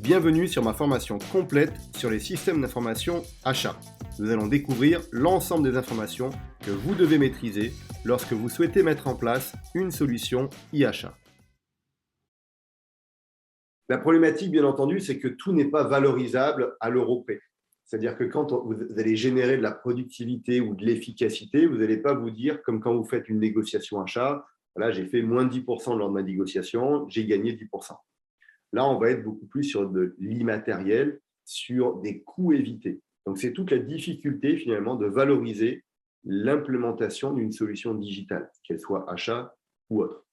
Bienvenue sur ma formation complète sur les systèmes d'information achat. Nous allons découvrir l'ensemble des informations que vous devez maîtriser lorsque vous souhaitez mettre en place une solution e-achat. La problématique, bien entendu, c'est que tout n'est pas valorisable à l'euro près. C'est-à-dire que quand vous allez générer de la productivité ou de l'efficacité, vous n'allez pas vous dire, comme quand vous faites une négociation achat, voilà, j'ai fait moins de 10% lors de ma négociation, j'ai gagné 10%. Là, on va être beaucoup plus sur de l'immatériel, sur des coûts évités. Donc, c'est toute la difficulté, finalement, de valoriser l'implémentation d'une solution digitale, qu'elle soit achat ou autre.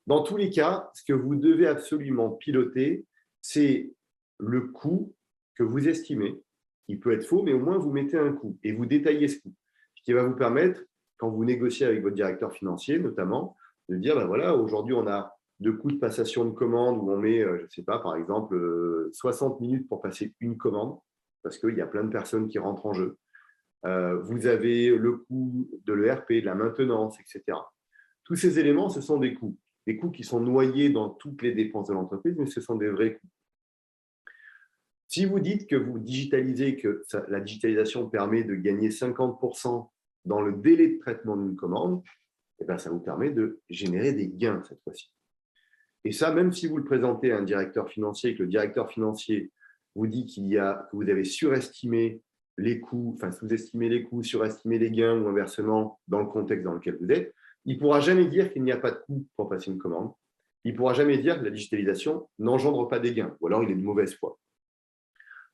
Dans tous les cas, ce que vous devez absolument piloter, c'est le coût que vous estimez. Il peut être faux, mais au moins, vous mettez un coût et vous détaillez ce coût. Ce qui va vous permettre, quand vous négociez avec votre directeur financier, notamment, de dire, ben voilà, aujourd'hui, on a de coûts de passation de commande où on met, je ne sais pas, par exemple, 60 minutes pour passer une commande, parce qu'il y a plein de personnes qui rentrent en jeu. Vous avez le coût de l'ERP, de la maintenance, etc. Tous ces éléments, ce sont des coûts qui sont noyés dans toutes les dépenses de l'entreprise, mais ce sont des vrais coûts. Si vous dites que vous digitalisez, que la digitalisation permet de gagner 50% dans le délai de traitement d'une commande, eh bien, ça vous permet de générer des gains cette fois-ci. Et ça, même si vous le présentez à un directeur financier, que le directeur financier vous dit que vous avez surestimé les coûts, enfin sous-estimé les coûts, surestimé les gains ou inversement dans le contexte dans lequel vous êtes, il ne pourra jamais dire qu'il n'y a pas de coût pour passer une commande. Il ne pourra jamais dire que la digitalisation n'engendre pas des gains, ou alors il est de mauvaise foi.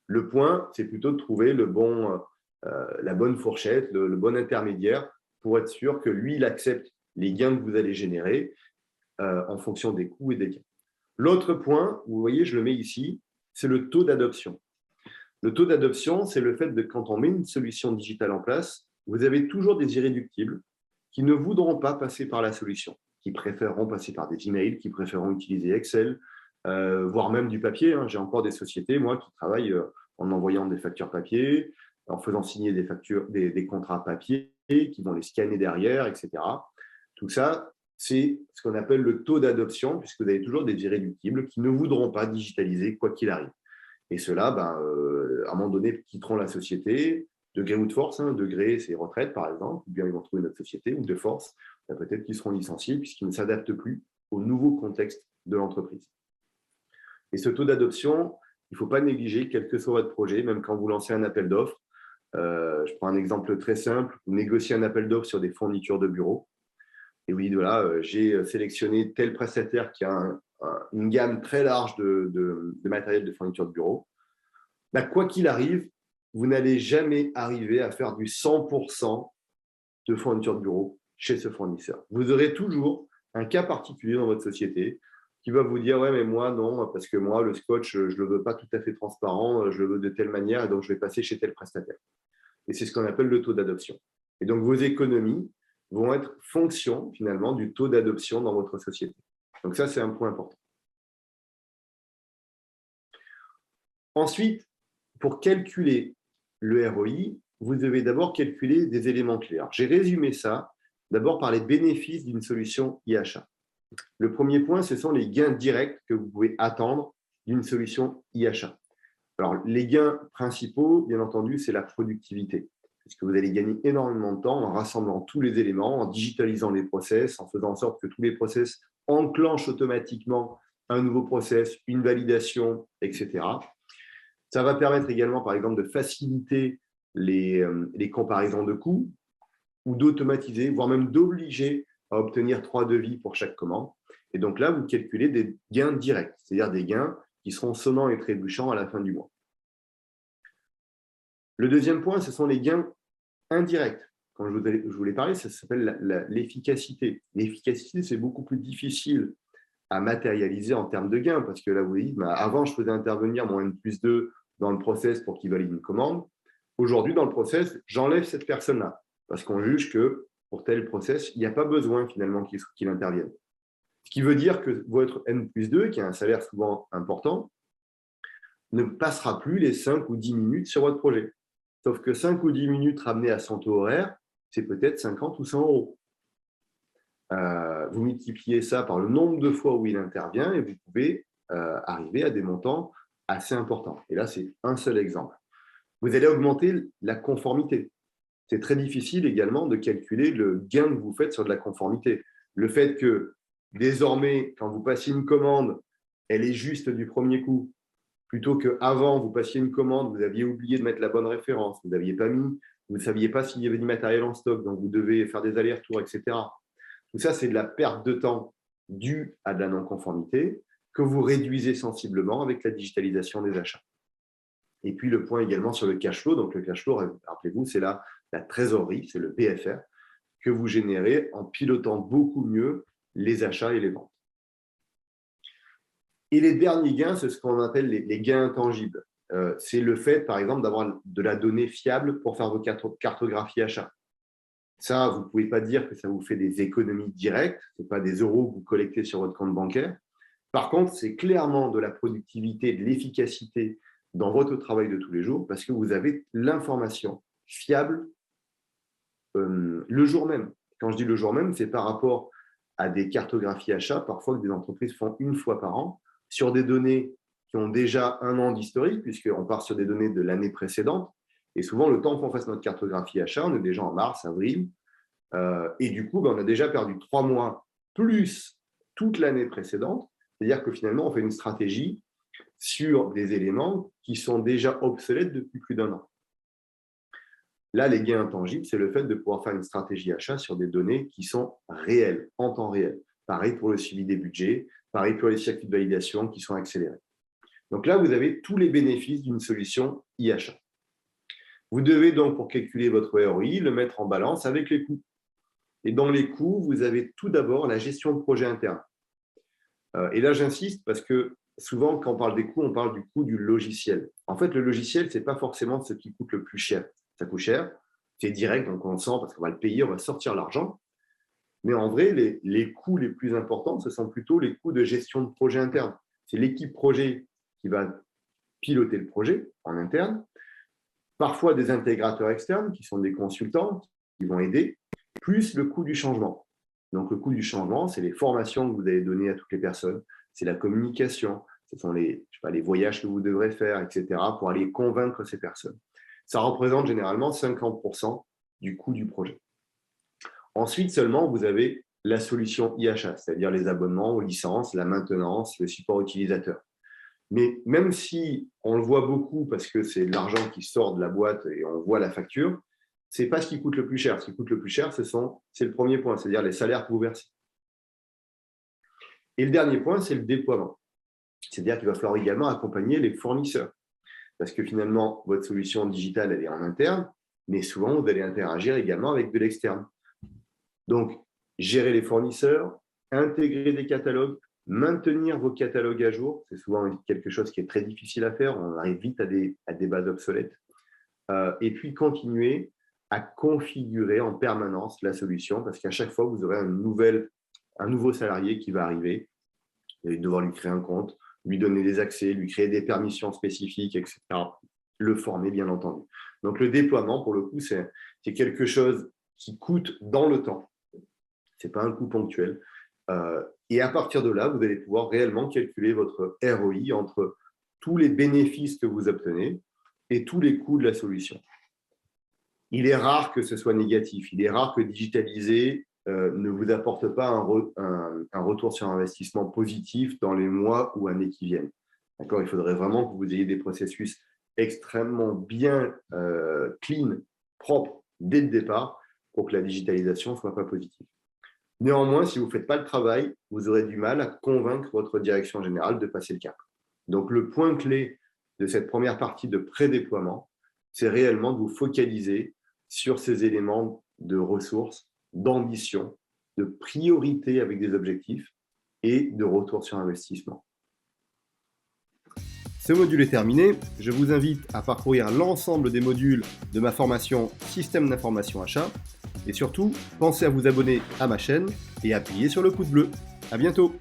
Le point, c'est plutôt de trouver la bonne fourchette, le bon intermédiaire pour être sûr que lui, il accepte les gains que vous allez générer en fonction des coûts et des gains. L'autre point, vous voyez, je le mets ici, c'est le taux d'adoption. Le taux d'adoption, c'est le fait de quand on met une solution digitale en place, vous avez toujours des irréductibles qui ne voudront pas passer par la solution, qui préféreront passer par des emails, qui préféreront utiliser Excel, voire même du papier. J'ai encore des sociétés, moi, qui travaillent en envoyant des factures papier, en faisant signer des contrats papier, qui vont les scanner derrière, etc. Tout ça, c'est ce qu'on appelle le taux d'adoption, puisque vous avez toujours des irréductibles qui ne voudront pas digitaliser quoi qu'il arrive. Et ceux-là, à un moment donné, quitteront la société, de gré ou de force, de gré, c'est retraite par exemple, ou bien ils vont trouver une autre société, ou de force, peut-être qu'ils seront licenciés puisqu'ils ne s'adaptent plus au nouveau contexte de l'entreprise. Et ce taux d'adoption, il ne faut pas négliger, quel que soit votre projet, même quand vous lancez un appel d'offres. Je prends un exemple très simple, vous négociez un appel d'offres sur des fournitures de bureau. Et oui, voilà, j'ai sélectionné tel prestataire qui a une gamme très large de matériel de fourniture de bureau. Quoi qu'il arrive, vous n'allez jamais arriver à faire du 100% de fourniture de bureau chez ce fournisseur. Vous aurez toujours un cas particulier dans votre société qui va vous dire « ouais, mais moi, non, parce que moi, le scotch, je ne le veux pas tout à fait transparent, je le veux de telle manière, et donc je vais passer chez tel prestataire. » Et c'est ce qu'on appelle le taux d'adoption. Et donc, vos économies vont être fonction, finalement, du taux d'adoption dans votre société. Donc ça, c'est un point important. Ensuite, pour calculer le ROI, vous devez d'abord calculer des éléments clés. J'ai résumé ça d'abord par les bénéfices d'une solution e-achat. Le premier point, ce sont les gains directs que vous pouvez attendre d'une solution e-achat. Alors, les gains principaux, bien entendu, c'est la productivité, puisque vous allez gagner énormément de temps en rassemblant tous les éléments, en digitalisant les process, en faisant en sorte que tous les process enclenchent automatiquement un nouveau process, une validation, etc. Ça va permettre également, par exemple, de faciliter les comparaisons de coûts ou d'automatiser, voire même d'obliger à obtenir 3 devis pour chaque commande. Et donc là, vous calculez des gains directs, c'est-à-dire des gains qui seront sonnants et trébuchants à la fin du mois. Le deuxième point, ce sont les gains indirects. Quand je voulais parler, ça s'appelle l'efficacité. L'efficacité, c'est beaucoup plus difficile à matérialiser en termes de gains, parce que là, vous voyez, avant, je faisais intervenir mon N+2 dans le process pour qu'il valide une commande. Aujourd'hui, dans le process, j'enlève cette personne-là, parce qu'on juge que pour tel process, il n'y a pas besoin finalement qu'il intervienne. Ce qui veut dire que votre N+2, qui a un salaire souvent important, ne passera plus les 5 ou 10 minutes sur votre projet. Sauf que 5 ou 10 minutes ramenées à son taux horaire, c'est peut-être 50 ou 100 euros. Vous multipliez ça par le nombre de fois où il intervient et vous pouvez arriver à des montants assez importants. Et là, c'est un seul exemple. Vous allez augmenter la conformité. C'est très difficile également de calculer le gain que vous faites sur de la conformité. Le fait que désormais, quand vous passiez une commande, elle est juste du premier coup, plutôt qu'avant, vous passiez une commande, vous aviez oublié de mettre la bonne référence, vous n'aviez pas mis, vous ne saviez pas s'il y avait du matériel en stock, donc vous devez faire des allers-retours, etc. Tout ça, c'est de la perte de temps due à de la non-conformité que vous réduisez sensiblement avec la digitalisation des achats. Et puis, le point également sur le cash flow. Donc, le cash flow, rappelez-vous, c'est la trésorerie, c'est le BFR, que vous générez en pilotant beaucoup mieux les achats et les ventes. Et les derniers gains, c'est ce qu'on appelle les gains intangibles. C'est le fait, par exemple, d'avoir de la donnée fiable pour faire vos cartographies achats. Ça, vous ne pouvez pas dire que ça vous fait des économies directes, ce n'est pas des euros que vous collectez sur votre compte bancaire. Par contre, c'est clairement de la productivité, de l'efficacité dans votre travail de tous les jours parce que vous avez l'information fiable le jour même. Quand je dis le jour même, c'est par rapport à des cartographies achats, parfois que des entreprises font une fois par an, sur des données qui ont déjà un an d'historique, puisqu'on part sur des données de l'année précédente. Et souvent, le temps qu'on fasse notre cartographie achat, on est déjà en mars, avril. Et du coup, on a déjà perdu 3 mois plus toute l'année précédente. C'est-à-dire que finalement, on fait une stratégie sur des éléments qui sont déjà obsolètes depuis plus d'1 an. Là, les gains intangibles, c'est le fait de pouvoir faire une stratégie achat sur des données qui sont réelles, en temps réel. Pareil pour le suivi des budgets, pareil pour les circuits de validation qui sont accélérés. Donc là, vous avez tous les bénéfices d'une solution e-achat. Vous devez donc, pour calculer votre ROI, le mettre en balance avec les coûts. Et dans les coûts, vous avez tout d'abord la gestion de projet interne. Et là, j'insiste parce que souvent, quand on parle des coûts, on parle du coût du logiciel. En fait, le logiciel, ce n'est pas forcément ce qui coûte le plus cher. Ça coûte cher, c'est direct, donc on le sent parce qu'on va le payer, on va sortir l'argent. Mais en vrai, les coûts les plus importants, ce sont plutôt les coûts de gestion de projet interne. C'est l'équipe projet qui va piloter le projet en interne, parfois des intégrateurs externes qui sont des consultants qui vont aider, plus le coût du changement. Donc, le coût du changement, c'est les formations que vous allez donner à toutes les personnes, c'est la communication, ce sont les voyages que vous devrez faire, etc., pour aller convaincre ces personnes. Ça représente généralement 50% du coût du projet. Ensuite, seulement, vous avez la solution e-achat, c'est-à-dire les abonnements aux licences, la maintenance, le support utilisateur. Mais même si on le voit beaucoup parce que c'est de l'argent qui sort de la boîte et on voit la facture, ce n'est pas ce qui coûte le plus cher. Ce qui coûte le plus cher, c'est le premier point, c'est-à-dire les salaires que vous versez. Et le dernier point, c'est le déploiement. C'est-à-dire qu'il va falloir également accompagner les fournisseurs. Parce que finalement, votre solution digitale, elle est en interne, mais souvent, vous allez interagir également avec de l'externe. Donc, gérer les fournisseurs, intégrer des catalogues, maintenir vos catalogues à jour, c'est souvent quelque chose qui est très difficile à faire, on arrive vite à des bases obsolètes. Et puis, continuer à configurer en permanence la solution, parce qu'à chaque fois, vous aurez un nouveau salarié qui va arriver, vous allez devoir lui créer un compte, lui donner des accès, lui créer des permissions spécifiques, etc. Le former, bien entendu. Donc, le déploiement, pour le coup, c'est quelque chose qui coûte dans le temps. Ce n'est pas un coût ponctuel. Et à partir de là, vous allez pouvoir réellement calculer votre ROI entre tous les bénéfices que vous obtenez et tous les coûts de la solution. Il est rare que ce soit négatif. Il est rare que digitaliser ne vous apporte pas un retour sur investissement positif dans les mois ou années qui viennent. D'accord ? Il faudrait vraiment que vous ayez des processus extrêmement bien clean, propres dès le départ pour que la digitalisation ne soit pas positive. Néanmoins, si vous ne faites pas le travail, vous aurez du mal à convaincre votre direction générale de passer le cap. Donc, le point clé de cette première partie de pré-déploiement, c'est réellement de vous focaliser sur ces éléments de ressources, d'ambition, de priorité avec des objectifs et de retour sur investissement. Ce module est terminé. Je vous invite à parcourir l'ensemble des modules de ma formation Système d'information achat. Et surtout, pensez à vous abonner à ma chaîne et appuyer sur le pouce bleu. À bientôt!